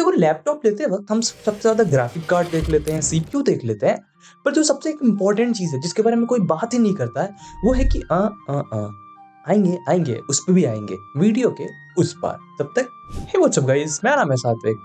देखो लैपटॉप लेते वक्त हम सबसे ज्यादा ग्राफिक कार्ड देख लेते हैं, सीपीयू देख लेते हैं, पर जो सबसे एक इम्पोर्टेंट चीज है जिसके बारे में कोई बात ही नहीं करता है वो है कि आएंगे आएंगे उस पर भी आएंगे वीडियो के उस पार। तब तक हे व्हाट्सअप गाइस, मेरा नाम है सात्विक,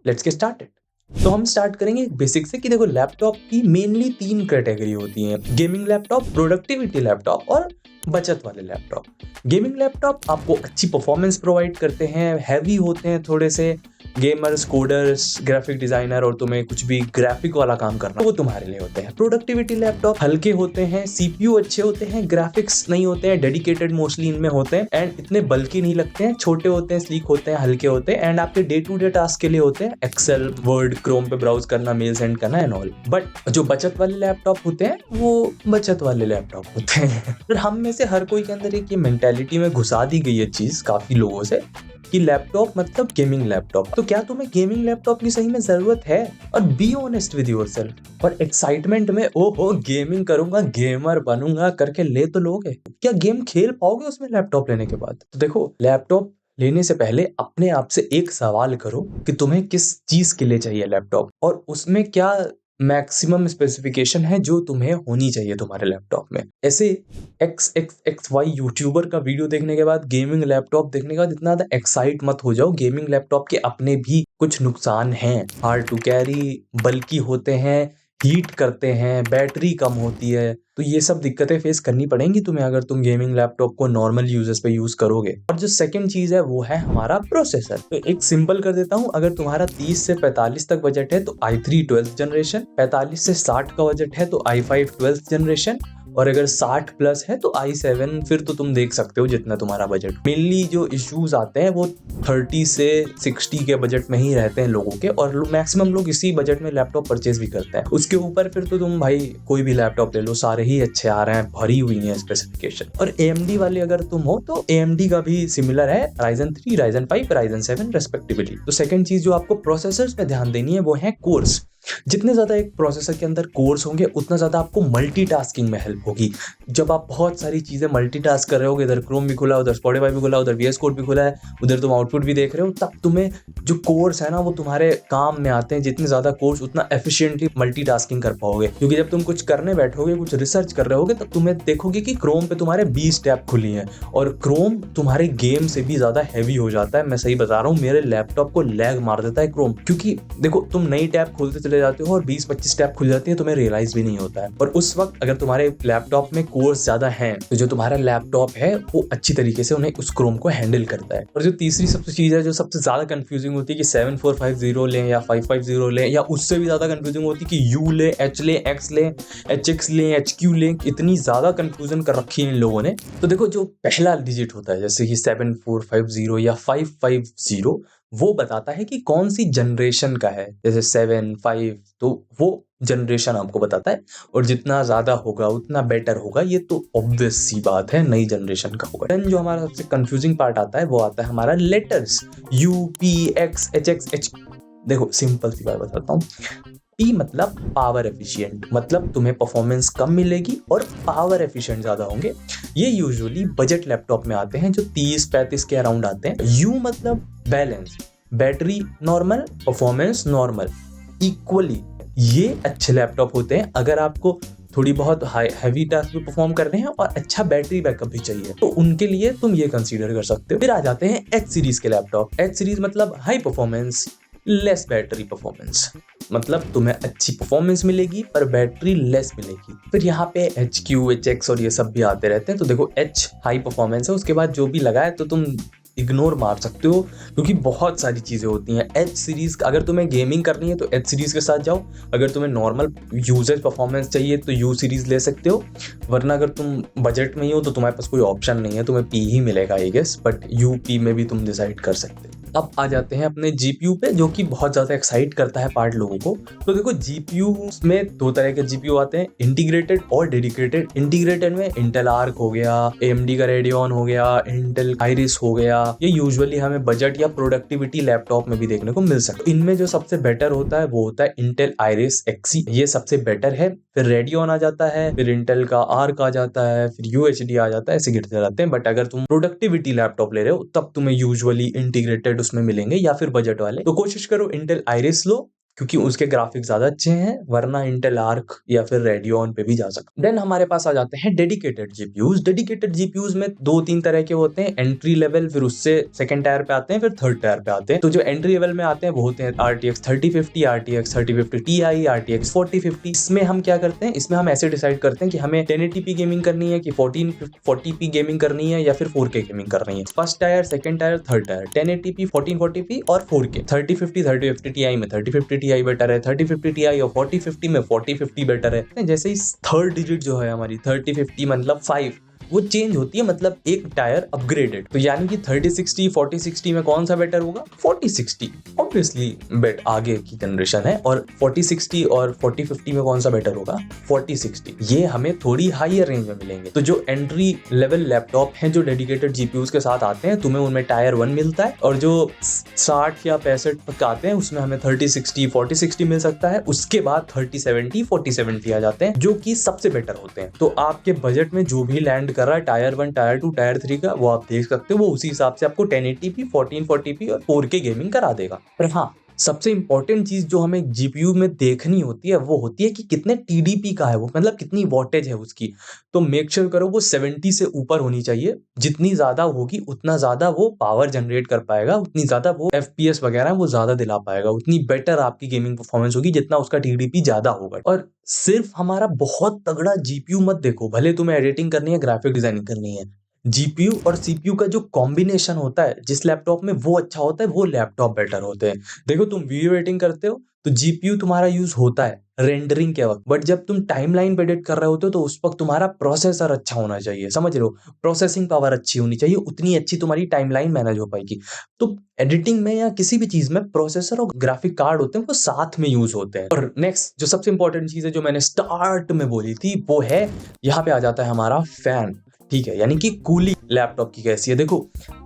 लेट्स गेट स्टार्टेड। तो हम स्टार्ट करेंगे बेसिक से कि देखो लैपटॉप की मेनली 3 कैटेगरी होती हैं, गेमिंग लैपटॉप, प्रोडक्टिविटी लैपटॉप और बचत वाले लैपटॉप। गेमिंग लैपटॉप आपको अच्छी परफॉर्मेंस प्रोवाइड करते हैं, हैवी होते हैं थोड़े से, गेमर्स, कोडर्स, ग्राफिक डिजाइनर और तुम्हें कुछ भी ग्राफिक वाला काम करना वो तुम्हारे लिए होते हैं। प्रोडक्टिविटी लैपटॉप हल्के होते हैं, सीपीयू अच्छे होते हैं, ग्राफिक्स नहीं होते हैं, डेडिकेटेड मोस्टली इनमें होते हैं एंड इतने बल्कि नहीं लगते हैं, छोटे होते हैं, स्लीक होते हैं, हल्के होते हैं एंड आपके डे टू डे टास्क के लिए होते हैं, एक्सेल, वर्ड, क्रोम पे ब्राउज करना, मेल सेंड करना एंड ऑल। बट जो बचत वाले लैपटॉप होते हैं वो बचत वाले लैपटॉप होते हैं। फिर हम में से हर कोई के अंदर एक ये मेंटालिटी में घुसा दी गई है चीज काफी लोगों से कि लैपटॉप मतलब गेमिंग लैपटॉप। तो क्या तुम्हें गेमिंग लैपटॉप की सही में जरूरत है? और बी ऑनेस्ट विद योरसेल्फ। और एक्साइटमेंट में ओहो गेमिंग करूंगा, गेमर बनूंगा करके ले तो लोगे, क्या गेम खेल पाओगे उसमें लैपटॉप लेने के बाद? तो देखो लैपटॉप लेने से पहले अपने आप से एक सवाल करो कि तुम्हें किस चीज के लिए चाहिए लैपटॉप और उसमें क्या मैक्सिमम स्पेसिफिकेशन है जो तुम्हें होनी चाहिए तुम्हारे लैपटॉप में। ऐसे XXXY यूट्यूबर का वीडियो देखने के बाद, गेमिंग लैपटॉप देखने के बाद इतना ज्यादा एक्साइट मत हो जाओ। गेमिंग लैपटॉप के अपने भी कुछ नुकसान हैं, हार्ड टू कैरी, बल्कि होते हैं, हीट करते हैं, बैटरी कम होती है, तो ये सब दिक्कतें फेस करनी पड़ेंगी तुम्हें अगर तुम गेमिंग लैपटॉप को नॉर्मल यूजर्स पे यूज करोगे। और जो सेकंड चीज है वो है हमारा प्रोसेसर। तो एक सिंपल कर देता हूँ, अगर तुम्हारा 30 से 45 तक बजट है तो i3 12th जनरेशन, 45 से 60 का बजट है तो i5 12th जनरेशन, और अगर 60 प्लस है तो i7। फिर तो तुम देख सकते हो जितना तुम्हारा बजट। मेनली जो इश्यूज आते हैं वो 30 से 60 के बजट में ही रहते हैं लोगों के, और मैक्सिमम लोग इसी बजट में लैपटॉप परचेज भी करते हैं। उसके ऊपर फिर तो तुम भाई कोई भी लैपटॉप ले लो, सारे ही अच्छे आ रहे हैं, भरी हुई है स्पेसिफिकेशन। और AMD वाले अगर तुम हो तो AMD का भी सिमिलर है, Ryzen 3, Ryzen 5, Ryzen 7 रेस्पेक्टिवली। तो सेकंड चीज जो आपको प्रोसेसर्स पे ध्यान देनी है वो है कोर्स। जितने ज्यादा एक प्रोसेसर के अंदर कोर्स होंगे उतना ज्यादा आपको मल्टीटास्किंग में हेल्प होगी। जब आप बहुत सारी चीजें मल्टीटास्क कर रहे होगे, इधर क्रोम भी खुला है, उधर स्पॉटिफाई भी खुला है, उधर VS कोड भी खुला है, उधर तुम आउटपुट भी देख रहे हो, तब तुम्हें जो कोर्स है ना वो तुम्हारे काम में आते हैं। जितने ज्यादा कोर्स उतना एफिशिएंटली मल्टीटास्किंग कर पाओगे, क्योंकि जब तुम कुछ करने बैठोगे, कुछ रिसर्च कर रहे होगे, तब तुम्हें देखोगे कि क्रोम पे तुम्हारे 20 टैब खुली हैं और क्रोम तुम्हारे गेम से भी ज्यादा हैवी हो जाता है। मैं सही बता रहा हूँ, मेरे लैपटॉप को लैग मार देता है क्रोम, क्योंकि देखो तुम नई टैब खोलते चले जाते हो और 20-25 टैब खुल जाती है, तुम्हें रियलाइज भी नहीं होता है। और उस वक्त अगर तुम्हारे लैपटॉप में कोर्स ज्यादा हैं तो जो तुम्हारा लैपटॉप है वो अच्छी तरीके से उन्हें उस क्रोम को हैंडल करता है। और जो तीसरी सबसे चीज है जो सबसे ज्यादा कंफ्यूजिंग होती है कि 7450 लें या 550 लें, या उससे भी ज्यादा कंफ्यूजिंग होती है कि U ले, H ले, X ले, HX ले, HQ ले, इतनी ज्यादा कंफ्यूजन कर रखी है इन लोगों ने। तो देखो जो पहला डिजिट होता है जैसे कि 7450 या 550, वो बताता है कि कौन सी जनरेशन का है। जैसे 7, 5 तो वो जनरेशन आपको बताता है, और जितना ज्यादा होगा उतना बेटर होगा, ये तो ऑब्वियस सी बात है, नई जनरेशन का होगा। देन जो हमारा सबसे कंफ्यूजिंग पार्ट आता है वो आता है हमारा letters, UP, X, HX, H। देखो सिंपल सी बात बताता हूँ, P मतलब पावर एफिशिएंट, मतलब तुम्हें परफॉर्मेंस कम मिलेगी और पावर एफिशिएंट ज्यादा होंगे। ये यूजुअली बजट लैपटॉप में आते हैं जो 30-35 के अराउंड आते हैं। U मतलब balance, battery normal, performance normal, equally. ये अच्छे लैपटॉप होते हैं अगर आपको थोड़ी बहुत हैवी टास्क भी परफॉर्म कर रहे हैं और अच्छा बैटरी बैकअप भी चाहिए, तो उनके लिए तुम ये कंसीडर कर सकते हो। फिर आ जाते हैं H सीरीज के लैपटॉप। H सीरीज मतलब high performance, less battery performance, मतलब तुम्हें अच्छी परफॉर्मेंस मिलेगी पर बैटरी लेस मिलेगी। फिर यहाँ पे HQ, HX और ये सब भी आते रहते हैं। तो देखो H हाई परफॉर्मेंस है, उसके बाद जो भी लगा है तो तुम इग्नोर मार सकते हो, क्योंकि बहुत सारी चीजें होती हैं। H सीरीज अगर तुम्हें गेमिंग करनी है तो H सीरीज के साथ जाओ, अगर तुम्हें नॉर्मल यूजेज परफॉर्मेंस चाहिए तो U सीरीज ले सकते हो, वरना अगर तुम बजट में ही हो तो तुम्हारे पास कोई ऑप्शन नहीं है, तुम्हें P ही मिलेगा आई गेस, बट UP में भी तुम डिसाइड कर सकते हो। अब आ जाते हैं अपने GPU पे, जो कि बहुत ज्यादा एक्साइट करता है पार्ट लोगों को। तो देखो GPU में 2 तरह के GPU आते हैं, इंटीग्रेटेड और डेडिकेटेड। इंटीग्रेटेड में इंटेल आर्क हो गया, AMD का रेडियन हो गया, इंटेल आइरिस हो गया, ये यूजुअली हमें बजट या प्रोडक्टिविटी लैपटॉप में भी देखने को मिल सकता है। इनमें जो सबसे बेटर होता है वो होता है इंटेल आइरिस Xe, ये सबसे बेटर है। फिर रेडियन आ जाता है, फिर इंटेल का आर्क आ जाता है, फिर UHD आ जाता है, ऐसे गिरते रहते हैं। बट अगर तुम प्रोडक्टिविटी लैपटॉप ले रहे हो तब तुम्हें यूजुअली इंटीग्रेटेड उसमें मिलेंगे या फिर बजट वाले, तो कोशिश करो इंटेल आइरिस लो क्योंकि उसके ग्राफिक्स ज्यादा अच्छे हैं, वरना इंटेल आर्क या फिर रेडियन पे भी जा सकते। देन हमारे पास आ जाते हैं डेडिकेटेड जीपीयूज। डेडिकेटेड जीपीयूज में 2-3 तरह के होते हैं, एंट्री लेवल, फिर उससे सेकंड टायर पे आते हैं, फिर थर्ड टायर पे आते हैं। तो जो एंट्री लेवल में आते हैं वो होते हैं RTX 3050, RTX 3050 Ti, RTX 4050। इसमें हम क्या करते हैं, इसमें हम ऐसे डिसाइड करते हैं कि हमें 1080p गेमिंग करनी है कि 1440p गेमिंग करनी है या फिर 4K गेमिंग करनी है। First tier, second tier, third tier, 1080p, 1440p और 4K। 3050 Ti में 3050 Ti बेटर है, 3050 Ti और 4050 में 4050 बेटर है। जैसे ही थर्ड डिजिट जो है हमारी 3050 मतलब 5 वो चेंज होती है, मतलब एक टायर अपग्रेडेड। तो यानी कि 3060 4060 में कौन सा बेटर होगा? 4060 ऑब्वियसली बेट आगे की जनरेशन है। और 4060 और 4050 में कौन सा बेटर होगा? 4060। ये हमें थोड़ी हाईयर रेंज में मिलेंगे। तो जो एंट्री लेवल लैपटॉप हैं जो डेडिकेटेड जीपीयूज के साथ आते हैं, तुम्हें उनमें टायर 1 मिलता है, और जो 60 या 65 तक आते हैं उसमें हमें 3060 4060 मिल सकता है। उसके बाद 3070 4070 आ जाते हैं जो कि सबसे बेटर होते हैं। तो आपके बजट में जो भी लैंड कर रहा है टायर 1, टायर 2, टायर 3 का, वो आप देख सकते हो। वो उसी हिसाब से आपको 1080p 1440p और 4K गेमिंग करा देगा। पर हाँ, सबसे इंपॉर्टेंट चीज जो हमें जीपीयू में देखनी होती है वो होती है कि कितने TDP का है वो, मतलब कितनी वॉटेज है उसकी। तो मेक श्योर करो वो 70 से ऊपर होनी चाहिए। जितनी ज्यादा होगी उतना ज्यादा वो पावर जनरेट कर पाएगा, उतनी ज्यादा वो FPS वगैरह वो ज्यादा दिला पाएगा, उतनी बेटर आपकी गेमिंग परफॉर्मेंस होगी जितना उसका TDP ज्यादा होगा। और सिर्फ हमारा बहुत तगड़ा जीपीयू मत देखो, भले तुम्हें एडिटिंग करनी है, ग्राफिक डिजाइनिंग करनी है, जीपीयू और सीपीयू का जो कॉम्बिनेशन होता है जिस लैपटॉप में वो अच्छा होता है, वो लैपटॉप बेटर होते हैं। देखो तुम वीडियो एडिटिंग करते हो तो जीपीयू तुम्हारा यूज होता है रेंडरिंग के वक्त, बट जब तुम टाइमलाइन पे एडिट कर रहे होते हो तो उस वक्त तुम्हारा प्रोसेसर अच्छा होना चाहिए, समझ रहे हो? प्रोसेसिंग पावर अच्छी होनी चाहिए, उतनी अच्छी तुम्हारी टाइमलाइन मैनेज हो पाएगी। तो एडिटिंग में या किसी भी चीज में प्रोसेसर और ग्राफिक कार्ड होते हैं, वो साथ में यूज होते हैं। और नेक्स्ट जो सबसे इंपॉर्टेंट चीज है जो मैंने स्टार्ट में बोली थी, वो है यहाँ पे आ जाता है हमारा फैन। ठीक है, यानी कि कूलिंग लैपटॉप की कैसी है। देखो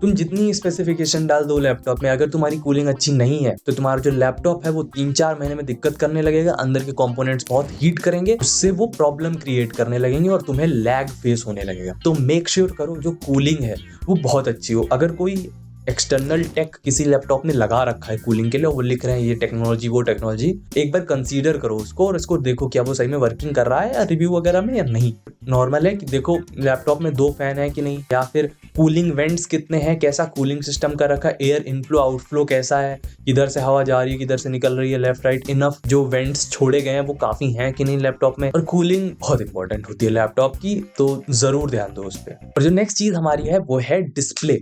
तुम जितनी स्पेसिफिकेशन डाल दो लैपटॉप में, अगर तुम्हारी कूलिंग अच्छी नहीं है तो तुम्हारा जो लैपटॉप है वो 3-4 महीने में दिक्कत करने लगेगा, अंदर के कंपोनेंट्स बहुत हीट करेंगे, उससे वो प्रॉब्लम क्रिएट करने लगेंगे और तुम्हें लैग फेस होने लगेगा। तो मेक श्योर करो जो कूलिंग है वो बहुत अच्छी हो। अगर कोई एक्सटर्नल टेक किसी लैपटॉप ने लगा रखा है कूलिंग के लिए, वो लिख रहे हैं ये टेक्नोलॉजी वो टेक्नोलॉजी, एक बार कंसीडर करो उसको और इसको देखो क्या वो सही में वर्किंग कर रहा है या रिव्यू वगैरह में या नहीं। नॉर्मल है कि देखो लैपटॉप में 2 फैन है कि नहीं, या फिर कूलिंग वेंट्स कितने हैं, कैसा कूलिंग सिस्टम का रखा है, एयर इनफ्लो आउटफ्लो कैसा है, किधर से हवा जा रही है किधर से निकल रही है, लेफ्ट राइट इनफ जो वेंट्स छोड़े गए हैं वो काफी हैं कि नहीं लैपटॉप में। और कूलिंग बहुत इंपॉर्टेंट होती है लैपटॉप की, तो जरूर ध्यान दो उस पर। और जो नेक्स्ट चीज हमारी है वो है डिस्प्ले,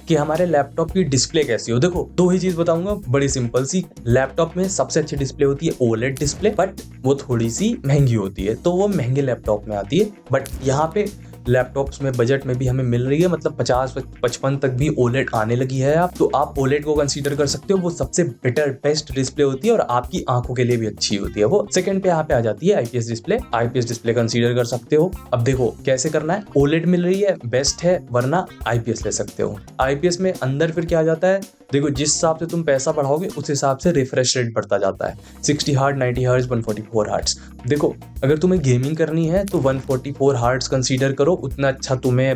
कि हमारे लैपटॉप की डिस्प्ले कैसी हो। देखो 2 ही चीज बताऊंगा बड़ी सिंपल सी। लैपटॉप में सबसे अच्छी डिस्प्ले होती है OLED डिस्प्ले, बट वो थोड़ी सी महंगी होती है, तो वो महंगे लैपटॉप में आती है। बट यहाँ पे लैपटॉप्स में बजट में भी हमें मिल रही है, मतलब 50-55 तक भी OLED आने लगी है। आप तो आप OLED को कंसीडर कर सकते हो, वो सबसे बेटर बेस्ट डिस्प्ले होती है और आपकी आंखों के लिए भी अच्छी होती है वो। सेकंड पे यहाँ पे आ जाती है IPS display. IPS display consider कर सकते हो। अब देखो कैसे करना है, OLED मिल रही है बेस्ट है, वरना IPS ले सकते हो। IPS में अंदर फिर क्या आ जाता है, देखो जिस हिसाब से तुम पैसा बढ़ाओगे उस हिसाब से रिफ्रेश रेट बढ़ता जाता है। 60 हर्ट्ज, 90 हर्ट्ज, 144 हर्ट्ज। देखो अगर तुम्हें गेमिंग करनी है तो 144 हर्ट्ज कंसीडर करो, उतना अच्छा तुम्हें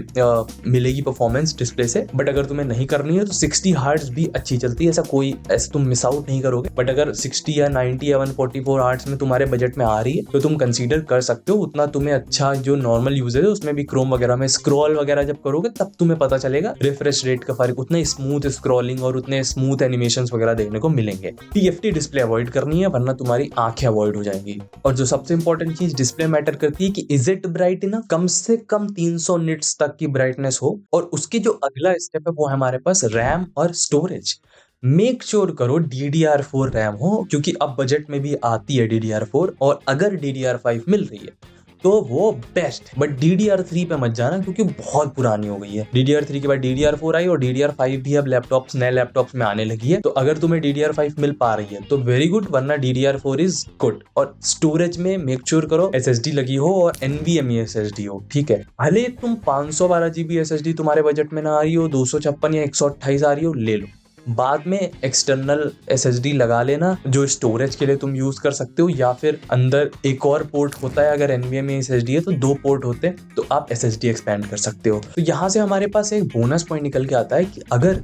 मिलेगी परफॉर्मेंस डिस्प्ले से। बट अगर तुम्हें नहीं करनी है तो 60 हर्ट्ज भी अच्छी चलती है, ऐसा तुम मिस आउट नहीं करोगे। बट अगर 60 या 90 या 144 हर्ट्ज में तुम्हारे बजट में आ रही है तो तुम कंसीडर कर सकते हो, उतना तुम्हें अच्छा जो नॉर्मल यूजर है उसमें भी क्रोम वगैरह में स्क्रॉल वगैरह जब करोगे तब तुम्हें पता चलेगा रिफ्रेश रेट का फर्क, उतना स्मूथ स्क्रॉलिंग और उतने स्मूथ एनिमेशंस वगैरह देखने को मिलेंगे। TFT डिस्प्ले अवॉइड करनी है, वरना तुम्हारी आंखें अवॉइड हो जाएंगी। और जो सबसे इंपॉर्टेंट चीज डिस्प्ले मैटर करती है कि इज इट ब्राइट इनफ, कम से कम 300 निट्स तक की ब्राइटनेस हो। और उसकी जो अगला स्टेप है वो है हमारे पास रैम और स्टोरेज। मेक श्योर करो DDR4 रैम हो, क्योंकि अब बजट में भी आती है DDR4, और अगर DDR5 मिल रही है तो वो बेस्ट। बट DDR3 पे मत जाना क्योंकि बहुत पुरानी हो गई है। DDR3 के बाद DDR4 आई और DDR5 भी अब नए लैपटॉप्स में आने लगी है। तो अगर तुम्हें DDR5 मिल पा रही है तो वेरी गुड, वरना DDR4 इज गुड। और स्टोरेज में मेक श्योर करो SSD लगी हो और NVMe SSD हो, ठीक है। भले तुम 512 GB SSD तुम्हारे बजट में ना आ रही हो, 256 या 128 आ रही हो, ले लो। बाद में एक्सटर्नल SSD लगा लेना जो स्टोरेज के लिए तुम यूज कर सकते हो, या फिर अंदर एक और पोर्ट होता है, अगर NVMe SSD है तो 2 पोर्ट होते हैं, तो आप SSD एक्सपैंड कर सकते हो। तो यहाँ से हमारे पास एक बोनस पॉइंट निकल के आता है कि अगर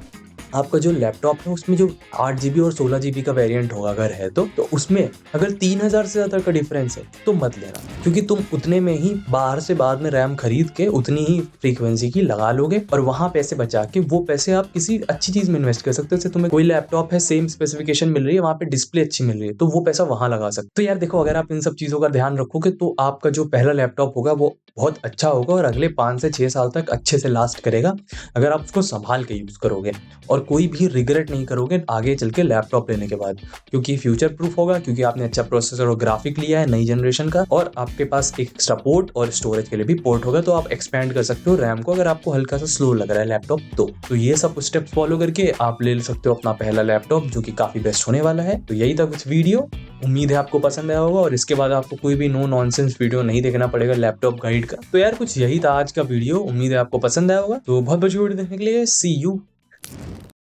आपका जो लैपटॉप है उसमें जो 8 जीबी और 16 जीबी का वेरिएंट होगा अगर है तो उसमें अगर 3000 से ज़्यादा का डिफरेंस है तो मत लेना, क्योंकि तुम उतने में ही बाहर से बाद में रैम खरीद के उतनी ही फ्रीक्वेंसी की लगा लोगे और वहाँ पैसे बचा के वो पैसे आप किसी अच्छी चीज़ में इन्वेस्ट कर सकते हो। जैसे तुम्हें कोई लैपटॉप है, सेम स्पेसिफिकेशन मिल रही है, वहाँ पे डिस्प्ले अच्छी मिल रही है, तो वो पैसा वहाँ लगा सकते हो। तो यार देखो, अगर आप इन सब चीज़ों का ध्यान रखोगे तो आपका जो पहला लैपटॉप होगा वो बहुत अच्छा होगा और अगले 5 से 6 साल तक अच्छे से लास्ट करेगा, अगर आप उसको संभाल के यूज़ करोगे और कोई भी रिग्रेट नहीं करोगे आगे चल के लैपटॉप लेने के बाद, क्योंकि फ्यूचर प्रूफ होगा, क्योंकि आपने अच्छा प्रोसेसर और ग्राफिक लिया है नई जनरेशन का, और आपके पास एक एक्स्ट्रा पोर्ट और स्टोरेज के लिए भी पोर्ट होगा, तो आप एक्सपेंड कर सकते हो रैम को अगर आपको हल्का सा स्लो लग रहा है लैपटॉप तो ये सब स्टेप्स फॉलो करके आप ले सकते हो अपना पहला लैपटॉप, जो कि काफ़ी बेस्ट होने वाला है। तो यही था कुछ वीडियो, उम्मीद है आपको पसंद आया होगा और इसके बाद आपको कोई भी नो नॉनसेंस वीडियो नहीं देखना पड़ेगा लैपटॉप गाइड का। तो यार कुछ यही था आज का वीडियो, उम्मीद है आपको पसंद आया होगा। तो बहुत बहुत वीडियो देखने के लिए सी यू।